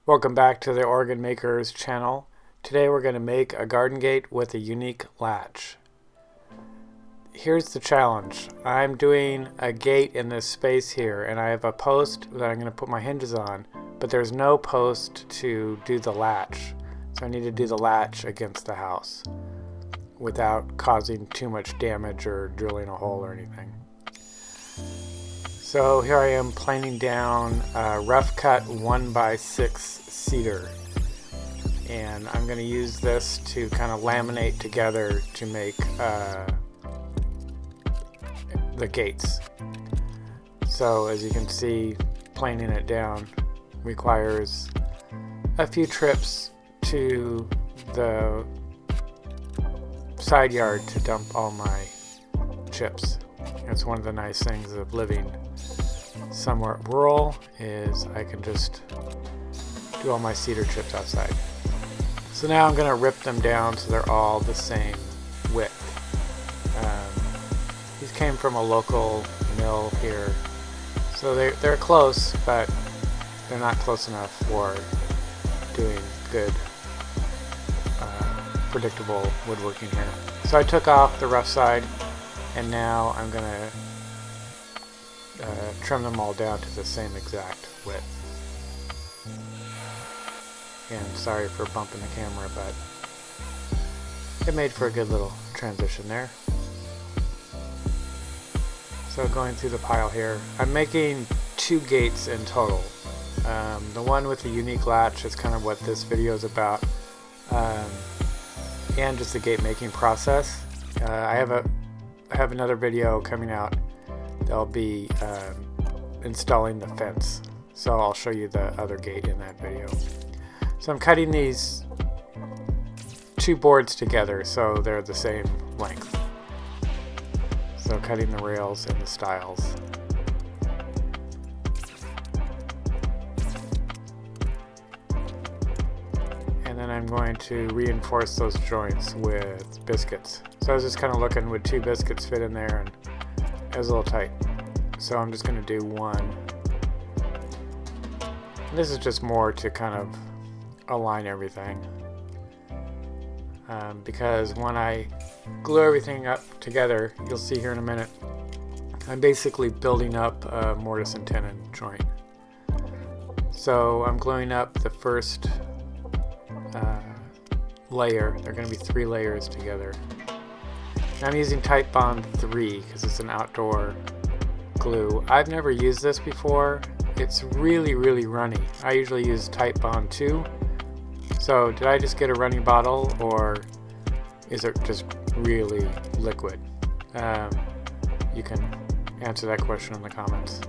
Welcome back to the Organ Makers channel. Today we're going to make a garden gate with a unique latch. Here's the challenge. I'm doing a gate in this space here, and I have a post that I'm going to put my hinges on, but there's no post to do the latch. So I need to do the latch against the house without causing too much damage or drilling a hole or anything. So here I am planing down a rough cut 1x6 cedar, and I'm going to use this to kind of laminate together to make the gates. So as you can see, planing it down requires a few trips to the side yard to dump all my chips. That's one of the nice things of living somewhere rural, is I can just do all my cedar chips outside. So now I'm going to rip them down so they're all the same width. These came from a local mill here, so they're close, but they're not close enough for doing good predictable woodworking here. So I took off the rough side, and now I'm going to trim them all down to the same exact width. And sorry for bumping the camera, but it made for a good little transition there. So going through the pile here, I'm making 2 gates in total. The one with the unique latch is kind of what this video is about, and just the gate making process. I have another video coming out that'll be installing the fence, so I'll show you the other gate in that video. So I'm cutting these 2 boards together so they're the same length. So cutting the rails and the stiles. And then I'm going to reinforce those joints with biscuits. So I was just kind of looking, would 2 biscuits fit in there, and it was a little tight. So I'm just going to do 1. And this is just more to kind of align everything. Because when I glue everything up together, you'll see here in a minute, I'm basically building up a mortise and tenon joint. So I'm gluing up the first layer. There are going to be 3 layers together. And I'm using Type Bond 3 because it's an outdoor glue. I've never used this before. It's really runny. I usually use Type Bond 2. So did I just get a runny bottle, or is it just really liquid? You can answer that question in the comments.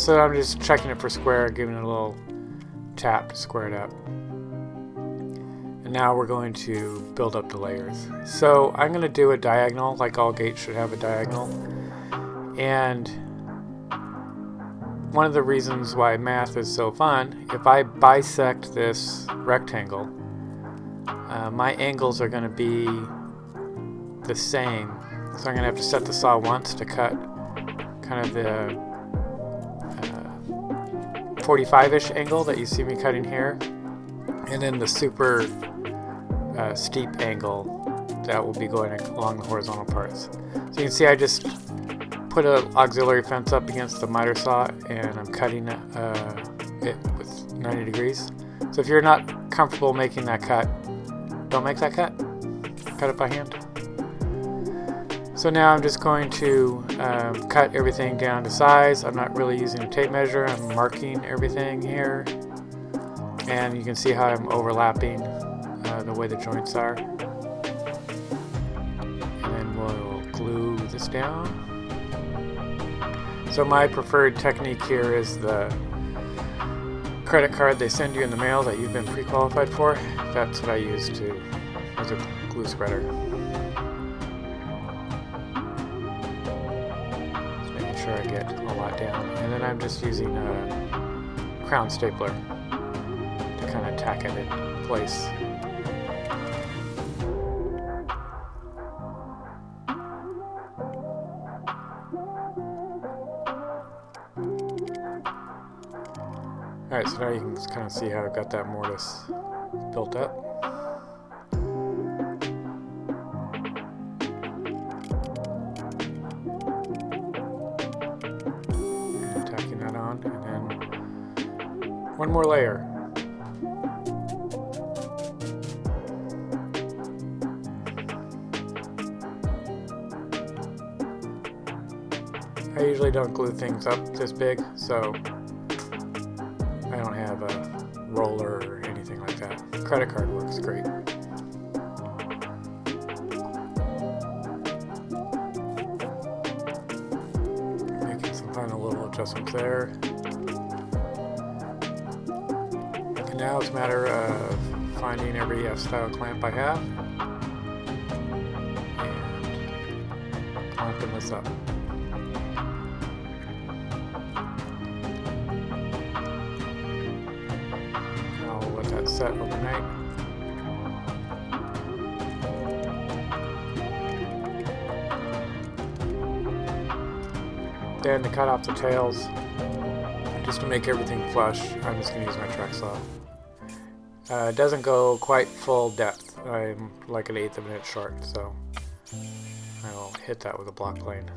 So I'm just checking it for square, giving it a little tap to square it up. And now we're going to build up the layers. So I'm going to do a diagonal, like all gates should have a diagonal. And one of the reasons why math is so fun, if I bisect this rectangle, my angles are going to be the same. So I'm going to have to set the saw once to cut kind of the 45-ish angle that you see me cutting here, and then the super steep angle that will be going along the horizontal parts. So you can see I just put an auxiliary fence up against the miter saw, and I'm cutting it with 90 degrees. So if you're not comfortable making that cut, don't make that cut. Cut it by hand. So now I'm just going to cut everything down to size. I'm not really using a tape measure. I'm marking everything here. And you can see how I'm overlapping the way the joints are. And then we'll glue this down. So my preferred technique here is the credit card they send you in the mail that you've been pre-qualified for. That's what I use as a glue spreader. Just making sure I get a lot down. And then I'm just using a crown stapler to kind of tack it in place. Alright, Alright, so now you can kind of see how I've got that mortise built up. And tacking that on, and then one more layer. I usually don't glue things up this big, so I don't have a roller or anything like that. Credit card works great. Making some final little adjustments there. And now it's a matter of finding every F-style clamp I have and clamping this up. Set overnight. Then to cut off the tails, just to make everything flush, I'm just going to use my track saw. It doesn't go quite full depth. I'm like 1/8 of an inch short, so I'll hit that with a block plane.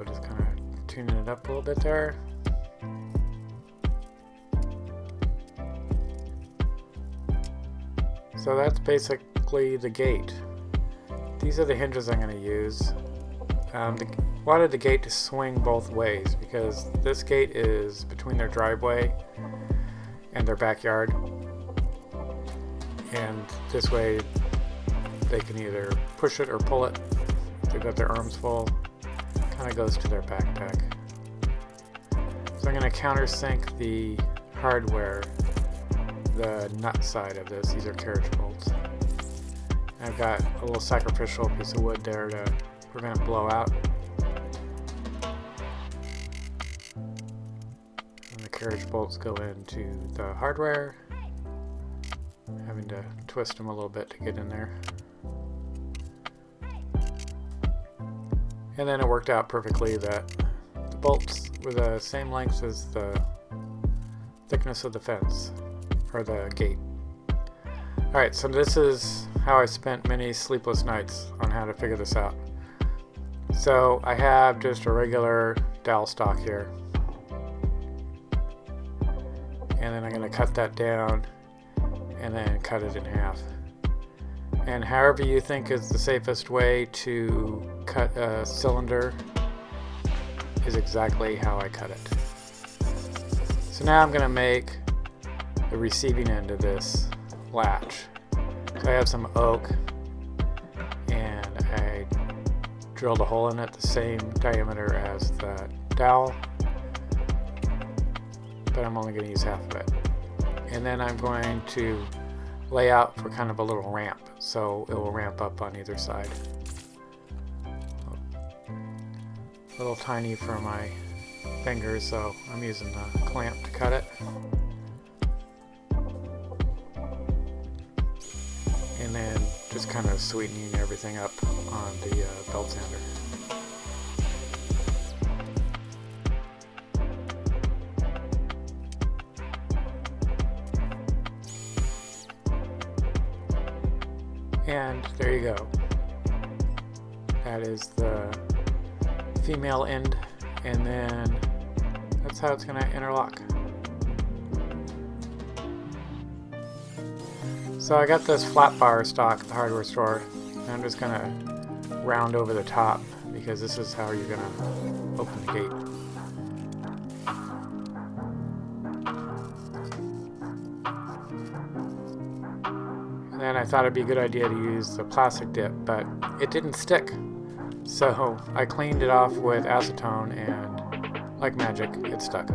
Just kind of tuning it up a little bit there. So that's basically the gate. These are the hinges I'm going to use. Wanted the gate to swing both ways because this gate is between their driveway and their backyard, and this way they can either push it or pull it. They've got their arms full. Kind of goes to their backpack. So I'm going to countersink the hardware, the nut side of this. These are carriage bolts. I've got a little sacrificial piece of wood there to prevent blowout. And the carriage bolts go into the hardware. I'm having to twist them a little bit to get in there. And then it worked out perfectly that the bolts were the same length as the thickness of the fence, or the gate. Alright, so this is how I spent many sleepless nights on how to figure this out. So I have just a regular dowel stock here. And then I'm going to cut that down and then cut it in half. And however you think is the safest way to cut a cylinder is exactly how I cut it. So now I'm going to make the receiving end of this latch. So I have some oak and I drilled a hole in it the same diameter as the dowel, but I'm only going to use half of it. And then I'm going to lay out for kind of a little ramp, so it will ramp up on either side. A little tiny for my fingers, so I'm using the clamp to cut it. And then just kind of sweetening everything up on the belt sander. And there you go. That is the female end, and then that's how it's going to interlock. So I got this flat bar stock at the hardware store, and I'm just going to round over the top because this is how you're going to open the gate. And then I thought it'd be a good idea to use the plastic dip, but it didn't stick. So I cleaned it off with acetone and like magic, it stuck.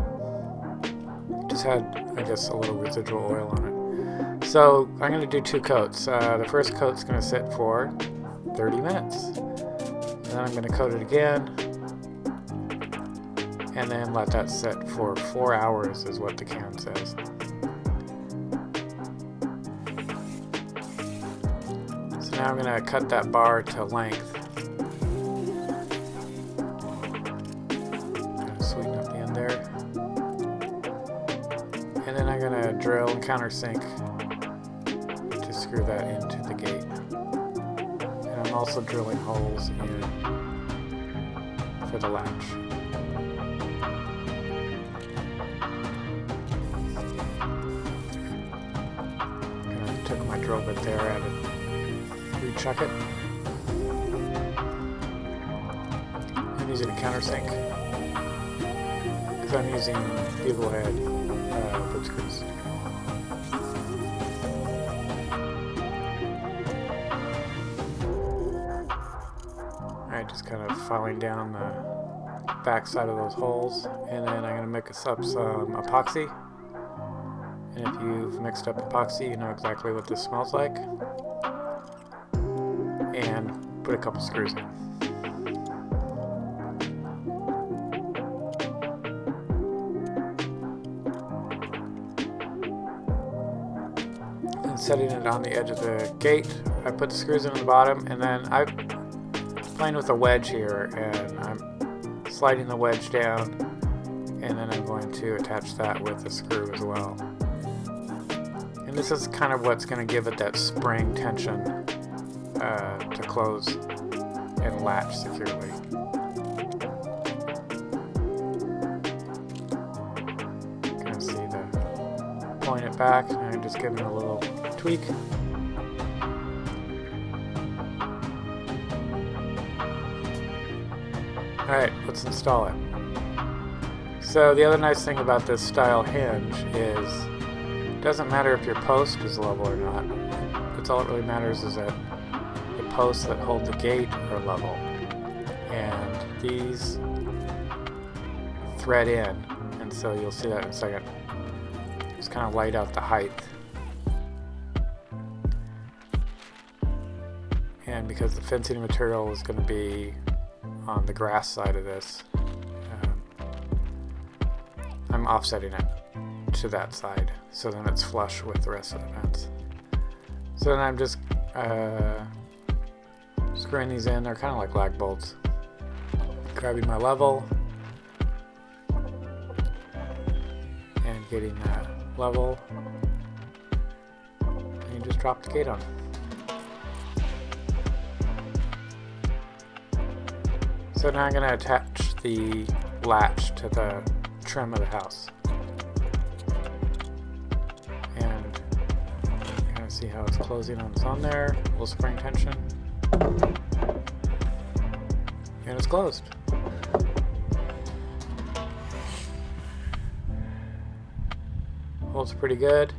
Just had, I guess, a little residual oil on it. So I'm going to do 2 coats. The first coat's going to sit for 30 minutes. And then I'm going to coat it again. And and then let that sit for 4 hours is what the can says. So now I'm going to cut that bar to length. Sweeten up the end there. And then I'm going to drill and countersink to screw that into the gate. And I'm also drilling holes in for the latch. I took my drill bit there, I had to rechuck it. I'm using a countersink because I'm using bevel head boot screws. Alright, just kind of filing down the back side of those holes, and then I'm going to mix up some epoxy. And if you've mixed up epoxy, you know exactly what this smells like. And put a couple screws in. And setting it on the edge of the gate, I put the screws in the bottom, and then I'm playing with a wedge here, and I'm sliding the wedge down, and then I'm going to attach that with a screw as well. And this is kind of what's going to give it that spring tension to close and latch securely. You can see the pulling it back, and I'm just giving it a little tweak. Alright, let's install it. So the other nice thing about this style hinge is it doesn't matter if your post is level or not. That's all it really matters is that the posts that hold the gate are level. And these thread in, and so you'll see that in a second. Just kind of light out the height. And because the fencing material is going to be on the grass side of this, I'm offsetting it to that side, so then it's flush with the rest of the fence. So then I'm just screwing these in. They're kind of like lag bolts. Grabbing my level and getting that level, and you just drop the gate on. So now I'm going to attach the latch to the trim of the house. And kind of see how it's closing on its own there. A little spring tension. And it's closed. Holds pretty good.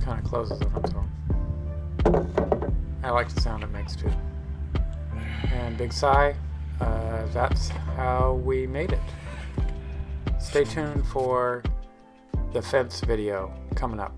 Kind of closes on its own. I like the sound it makes too. And big sigh, that's how we made it. Stay tuned for the fence video coming up.